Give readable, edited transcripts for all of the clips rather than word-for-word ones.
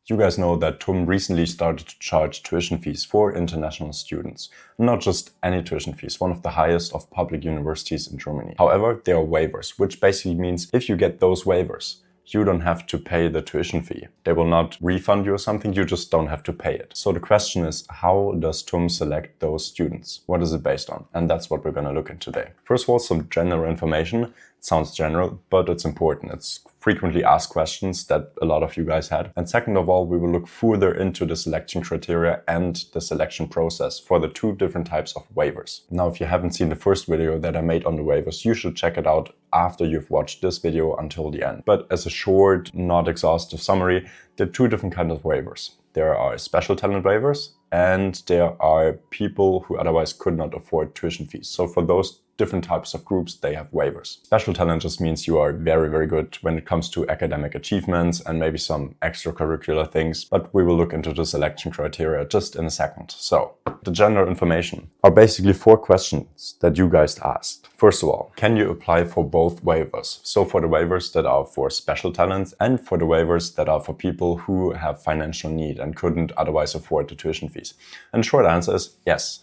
You guys know that TUM recently started to charge tuition fees for international students. Not just any tuition fees, one of the highest of public universities in Germany. However, they are waivers, which basically means if you get those waivers, you don't have to pay the tuition fee. They will not refund you or something, you just don't have to pay it. So the question is, how does TUM select those students? What is it based on? And that's what we're going to look at today. First of all, some general information. It sounds general, but it's important. It's frequently asked questions that a lot of you guys had. And second of all, we will look further into the selection criteria and the selection process for the two different types of waivers. Now, if you haven't seen the first video that I made on the waivers, you should check it out after you've watched this video until the end. But as a short, not exhaustive summary, there are two different kinds of waivers. There are special talent waivers and there are people who otherwise could not afford tuition fees. So for those different types of groups, they have waivers. Special talent just means you are very, very good when it comes to academic achievements and maybe some extracurricular things, but we will look into the selection criteria just in a second. So the general information are basically 4 questions that you guys asked. First of all, can you apply for both waivers? So for the waivers that are for special talents and for the waivers that are for people who have financial need and couldn't otherwise afford the tuition fees. And the short answer is yes,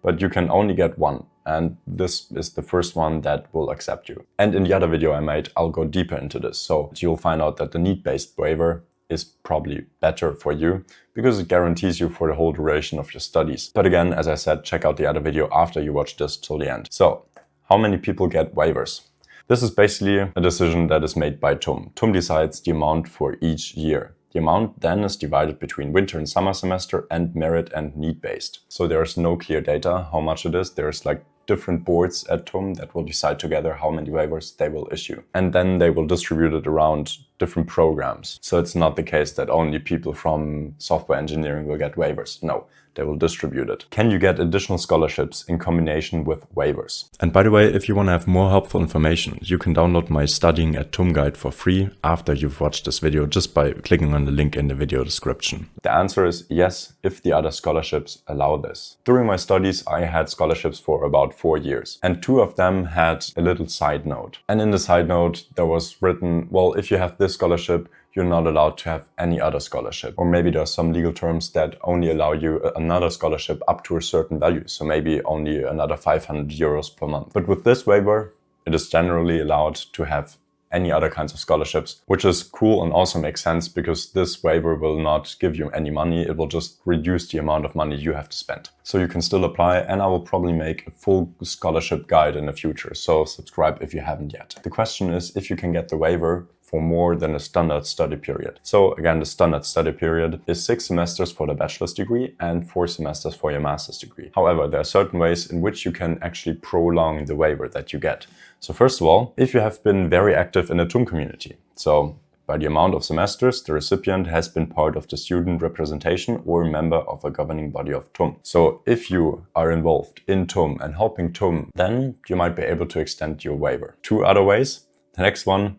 but you can only get one. And this is the first one that will accept you. And in the other video I made, I'll go deeper into this. So you'll find out that the Needbased waiver is probably better for you because it guarantees you for the whole duration of your studies. But again, as I said, check out the other video after you watch this till the end. So how many people get waivers? This is basically a decision that is made by TUM. TUM decides the amount for each year. The amount then is divided between winter and summer semester and merit and need-based. So there's no clear data how much it is. There's like different boards at TUM that will decide together how many waivers they will issue. And then they will distribute it around different programs. So it's not the case that only people from software engineering will get waivers. No, they will distribute it. Can you get additional scholarships in combination with waivers? And by the way, if you want to have more helpful information, you can download my Studying at TUM guide for free after you've watched this video just by clicking on the link in the video description. The answer is yes, if the other scholarships allow this. During my studies, I had scholarships for about 4 years, and 2 of them had a little side note. And in the side note, there was written, well, if you have this scholarship, you're not allowed to have any other scholarship. Or maybe there are some legal terms that only allow you another scholarship up to a certain value. So maybe only another 500 euros per month. But with this waiver, it is generally allowed to have any other kinds of scholarships, which is cool and also makes sense because this waiver will not give you any money. It will just reduce the amount of money you have to spend. So you can still apply, and I will probably make a full scholarship guide in the future. So subscribe if you haven't yet. The question is if you can get the waiver for more than a standard study period. So again, the standard study period is 6 semesters for the bachelor's degree and 4 semesters for your master's degree. However, there are certain ways in which you can actually prolong the waiver that you get. So first of all, if you have been very active in the TUM community, so by the amount of semesters, the recipient has been part of the student representation or member of a governing body of TUM. So if you are involved in TUM and helping TUM, then you might be able to extend your waiver. 2 other ways. The next one,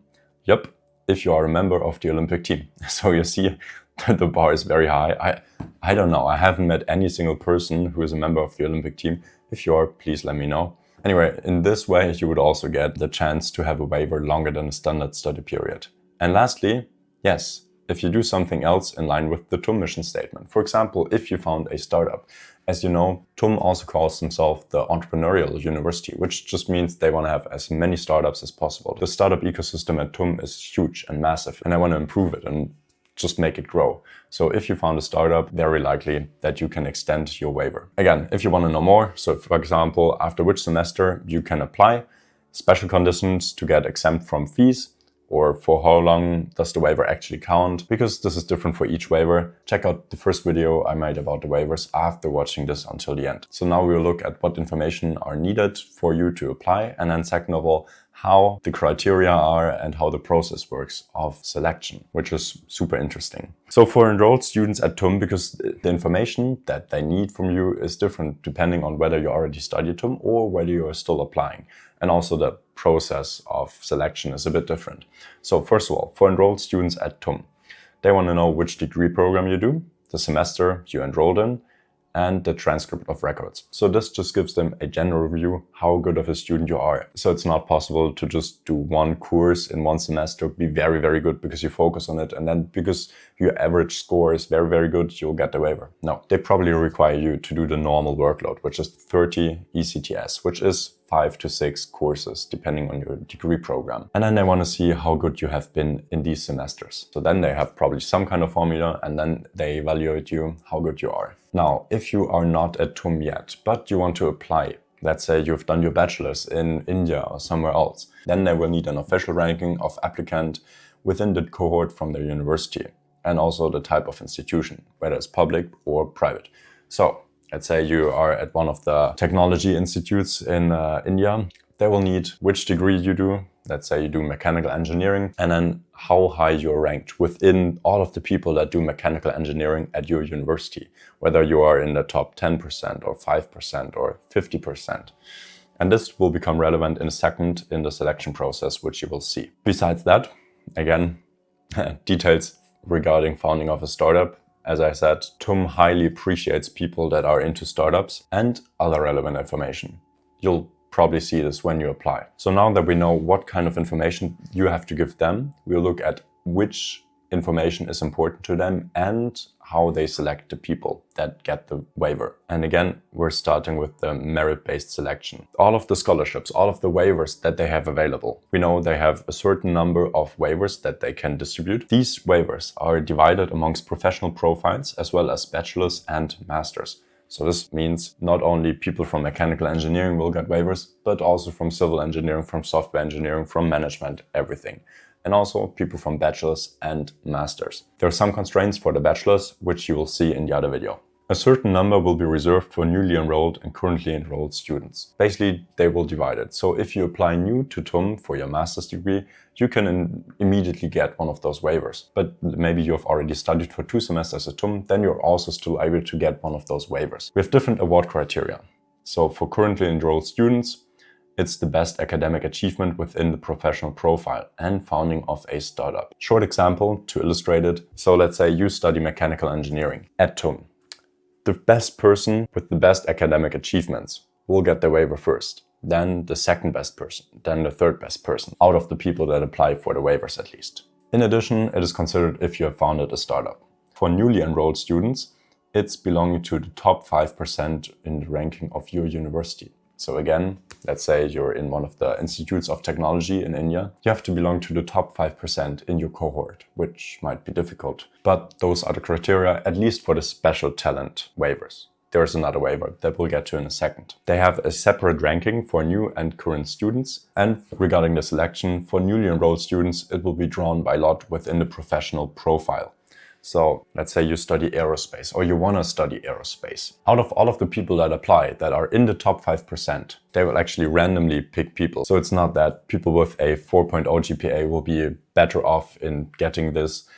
if you are a member of the Olympic team. So you see that the bar is very high. I don't know. I haven't met any single person who is a member of the Olympic team. If you are, please let me know. Anyway, in this way, you would also get the chance to have a waiver longer than a standard study period. And lastly, yes, if you do something else in line with the TUM mission statement. For example, if you found a startup. As you know, TUM also calls themselves the entrepreneurial university, which just means they want to have as many startups as possible. The startup ecosystem at TUM is huge and massive, and I want to improve it and just make it grow. So if you found a startup, very likely that you can extend your waiver. Again, if you want to know more, so for example, after which semester you can apply, special conditions to get exempt from fees, or for how long does the waiver actually count? Because this is different for each waiver. Check out the first video I made about the waivers after watching this until the end. So now we'll look at what information are needed for you to apply. And then second of all, how the criteria are and how the process works of selection, which is super interesting. So for enrolled students at TUM, because the information that they need from you is different depending on whether you already studied TUM or whether you are still applying. And also the process of selection is a bit different. So first of all, for enrolled students at TUM, they want to know which degree program you do, the semester you enrolled in, and the transcript of records. So this just gives them a general view how good of a student you are. So it's not possible to just do one course in one semester, be very, very good because you focus on it, and then because your average score is very, very good, you'll get the waiver. No, they probably require you to do the normal workload, which is 30 ECTS, which is 5 to 6 courses, depending on your degree program. And then they want to see how good you have been in these semesters. So then they have probably some kind of formula, and then they evaluate you how good you are. Now, if you are not at TUM yet, but you want to apply, let's say you've done your bachelor's in India or somewhere else, then they will need an official ranking of applicant within the cohort from their university, and also the type of institution, whether it's public or private. So let's say you are at one of the technology institutes in India. They will need which degree you do. Let's say you do mechanical engineering, and then how high you're ranked within all of the people that do mechanical engineering at your university, whether you are in the top 10% or 5% or 50%. And this will become relevant in a second in the selection process, which you will see. Besides that, again, details regarding founding of a startup. As I said, TUM highly appreciates people that are into startups and other relevant information. You'll probably see this when you apply. So now that we know what kind of information you have to give them, we'll look at which information is important to them and how they select the people that get the waiver. And again, we're starting with the merit-based selection. All of the scholarships, all of the waivers that they have available. We know they have a certain number of waivers that they can distribute. These waivers are divided amongst professional profiles as well as bachelor's and master's. So this means not only people from mechanical engineering will get waivers, but also from civil engineering, from software engineering, from management, everything. And also people from bachelor's and master's. There are some constraints for the bachelor's, which you will see in the other video. A certain number will be reserved for newly enrolled and currently enrolled students. Basically, they will divide it. So if you apply new to TUM for your master's degree, you can immediately get one of those waivers. But maybe you have already studied for 2 semesters at TUM, then you're also still able to get one of those waivers. We have different award criteria. So for currently enrolled students, it's the best academic achievement within the professional profile and founding of a startup. Short example to illustrate it. So let's say you study mechanical engineering at TUM. The best person with the best academic achievements will get the waiver first, then the second best person, then the third best person, out of the people that apply for the waivers at least. In addition, it is considered if you have founded a startup. For newly enrolled students, it's belonging to the top 5% in the ranking of your university. So again, let's say you're in one of the institutes of technology in India, you have to belong to the top 5% in your cohort, which might be difficult. But those are the criteria, at least for the special talent waivers. There's another waiver that we'll get to in a second. They have a separate ranking for new and current students. And regarding the selection, for newly enrolled students, it will be drawn by lot within the professional profile. So let's say you study aerospace or you want to study aerospace. Out of all of the people that apply that are in the top 5%, they will actually randomly pick people. So it's not that people with a 4.0 GPA will be better off in getting this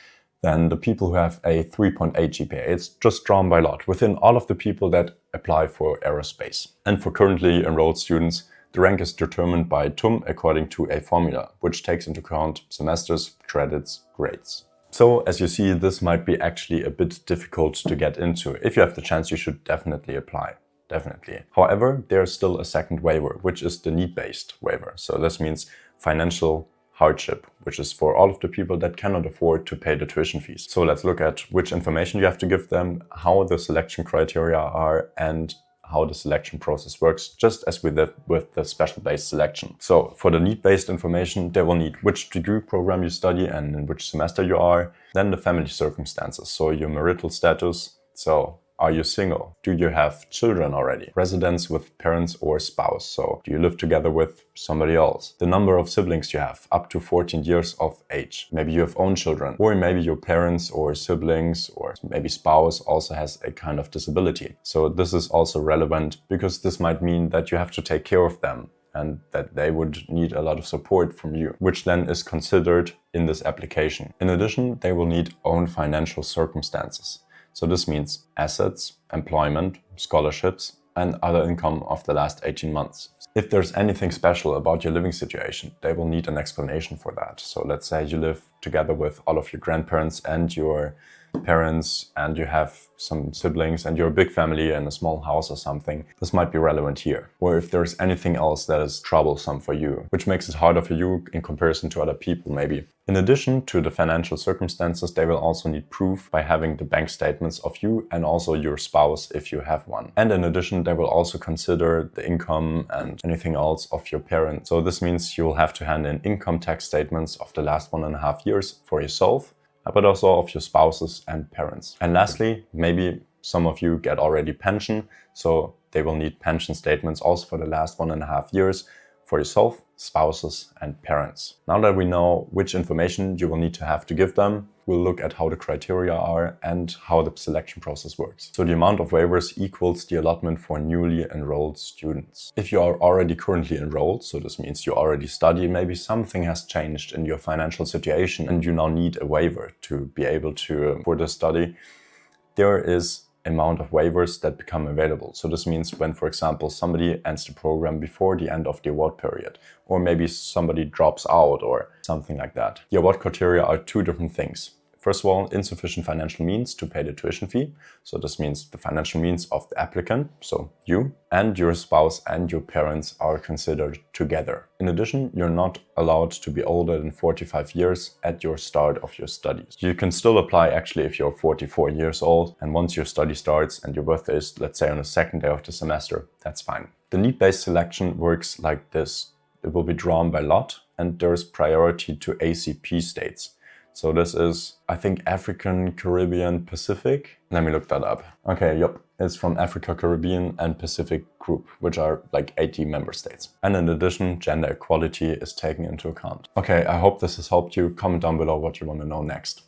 than the people who have a 3.8 GPA. It's just drawn by lot within all of the people that apply for aerospace. And for currently enrolled students, the rank is determined by TUM according to a formula, which takes into account semesters, credits, grades. So as you see, this might be actually a bit difficult to get into. If you have the chance, you should definitely apply. Definitely. However, there's still a second waiver, which is the Needbased waiver. So this means financial hardship, which is for all of the people that cannot afford to pay the tuition fees. So let's look at which information you have to give them, how the selection criteria are, and how the selection process works, just as we did with the special-based selection. So for the need-based information, they will need which degree program you study and in which semester you are, then the family circumstances, so your marital status. So are you single? Do you have children already? Residence with parents or spouse. So do you live together with somebody else? The number of siblings you have, up to 14 years of age. Maybe you have own children, or maybe your parents or siblings or maybe spouse also has a kind of disability. So this is also relevant because this might mean that you have to take care of them and that they would need a lot of support from you, which then is considered in this application. In addition, they will need own financial circumstances. So this means assets, employment, scholarships, and other income of the last 18 months. If there's anything special about your living situation, they will need an explanation for that. So let's say you live together with all of your grandparents and your parents and you have some siblings and you're a big family in a small house or something, this might be relevant here. Or if there's anything else that is troublesome for you, which makes it harder for you in comparison to other people maybe. In addition to the financial circumstances, they will also need proof by having the bank statements of you and also your spouse if you have one. And in addition, they will also consider the income and anything else of your parents. So this means you'll have to hand in income tax statements of the last 1.5 years for yourself, but also of your spouses and parents. And lastly, maybe some of you get already pension, so they will need pension statements also for the last 1.5 years for yourself, spouses and parents. Now that we know which information you will need to have to give them, we'll look at how the criteria are and how the selection process works. So the amount of waivers equals the allotment for newly enrolled students. If you are already currently enrolled, so this means you already study, maybe something has changed in your financial situation and you now need a waiver to be able to for the study, there is amount of waivers that become available. So this means when, for example, somebody ends the program before the end of the award period, or maybe somebody drops out or something like that. The award criteria are two different things. First of all, insufficient financial means to pay the tuition fee. So this means the financial means of the applicant, so you, and your spouse and your parents are considered together. In addition, you're not allowed to be older than 45 years at your start of your studies. You can still apply actually if you're 44 years old, and once your study starts and your birthday is, let's say, on the second day of the semester, that's fine. The need-based selection works like this. It will be drawn by lot, and there's priority to ACP states. So this is, I think, African, Caribbean, Pacific. Let me look that up. Okay, yep. It's from Africa, Caribbean and Pacific group, which are like 80 member states. And in addition, gender equality is taken into account. Okay, I hope this has helped you. Comment down below what you want to know next.